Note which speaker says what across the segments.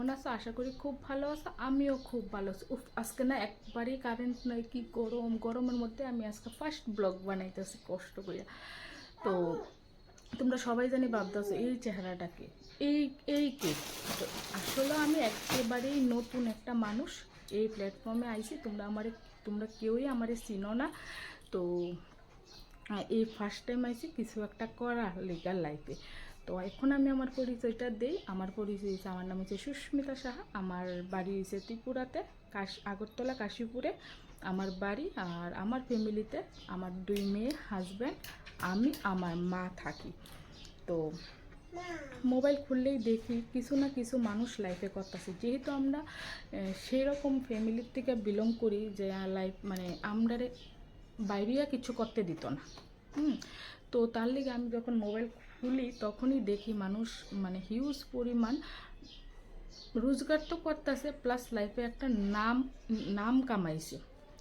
Speaker 1: কেমন আছো? আশা করি খুব ভালো আছো। আমিও খুব ভালো আছি। উফ, আজকে না একবারই কারেন্ট নাই, কি গরম! গরমের মধ্যে আমি আজকে ফার্স্ট ব্লগ বানাইতেছি কষ্ট করে। তো তোমরা সবাই জানি ভাবতেছো এই চেহারাটাকে, এই এই কে? তো আসলে আমি একেবারেই নতুন একটা মানুষ, এই প্ল্যাটফর্মে আইছি। তোমরা কেউই আমারে চিনো না। তো এই ফার্স্ট টাইম আইছি কিছু একটা করার লিগাল লাইফে। তো এখন আমি আমার পরিচয়টা দিই। আমার পরিচয় হচ্ছে, আমার নাম হচ্ছে সুস্মিতা সাহা। আমার বাড়ি হচ্ছে ত্রিপুরাতে, আগরতলা কাশীপুরে আমার বাড়ি। আর আমার ফ্যামিলিতে আমার 2 মেয়ে, হাজব্যান্ড, আমি, আমার মা থাকি। তো মোবাইল খুললেই দেখি কিছু না কিছু মানুষ লাইফে করতেছে। যেহেতু আমরা সেই রকম ফ্যামিলির থেকে বিলং করি যে লাইফ মানে আমরা বাইরেও কিছু করতে দিত না। তো তার লিগে আমি যখন মোবাইল খুলি তখনই দেখি মানুষ মানে হিউজ পরিমাণ রোজগার তো করতেছে, প্লাস লাইফে একটা নাম কামাইছে।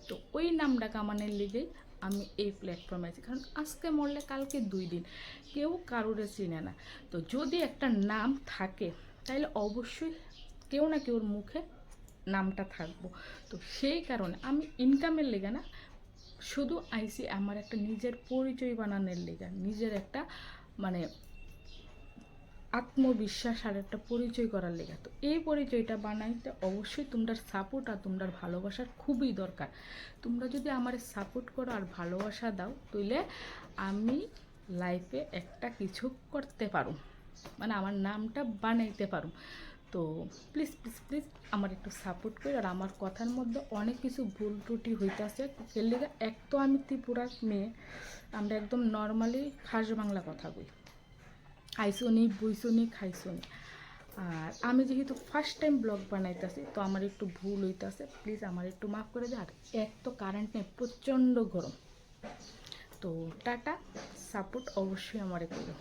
Speaker 1: তো ওই নামটা কামানোর লিগেই আমি এই প্ল্যাটফর্মে আছি। কারণ আজকে মরলে কালকে 2 দিন, কেউ কারোরে চিনে না। তো যদি একটা নাম থাকে তাহলে অবশ্যই কেউ না কেউর মুখে নামটা থাকবো। তো সেই কারণে আমি ইনকামের লেগে না, শুধু আইসি আমার একটা নিজের পরিচয় বানানোর লেগে, নিজের একটা মানে আত্মবিশ্বাস আর একটা পরিচয় করার লেগে। তো এই পরিচয়টা বানাইতে অবশ্যই তোমরা সাপোর্ট আর তোমরা ভালোবাসার খুবই দরকার। তোমরা যদি আমার সাপোর্ট করো আর ভালোবাসা দাও, তাহলে আমি লাইফে একটা কিছু করতে পারো, মানে আমার নামটা বানাইতে পারো। তো প্লিজ প্লিজ প্লিজ আমার একটু সাপোর্ট করি। আর আমার কথার মধ্যে অনেক কিছু ভুল ত্রুটি হইতেছে, এর লেগে এক তো আমি ত্রিপুরার মেয়ে, আমরা একদম নর্মালি খাস বাংলা কথা বলি, আইসনি বইসনি খাইসনি। আর আমি যেহেতু ফার্স্ট টাইম ব্লগ বানাইতেছি, তো আমার একটু ভুল হইতেছে, প্লিজ আমার একটু মাফ করে দে। আর এক তো কারেন্ট নেই, প্রচণ্ড গরম। তো টাটা, সাপোর্ট অবশ্যই আমারে করো।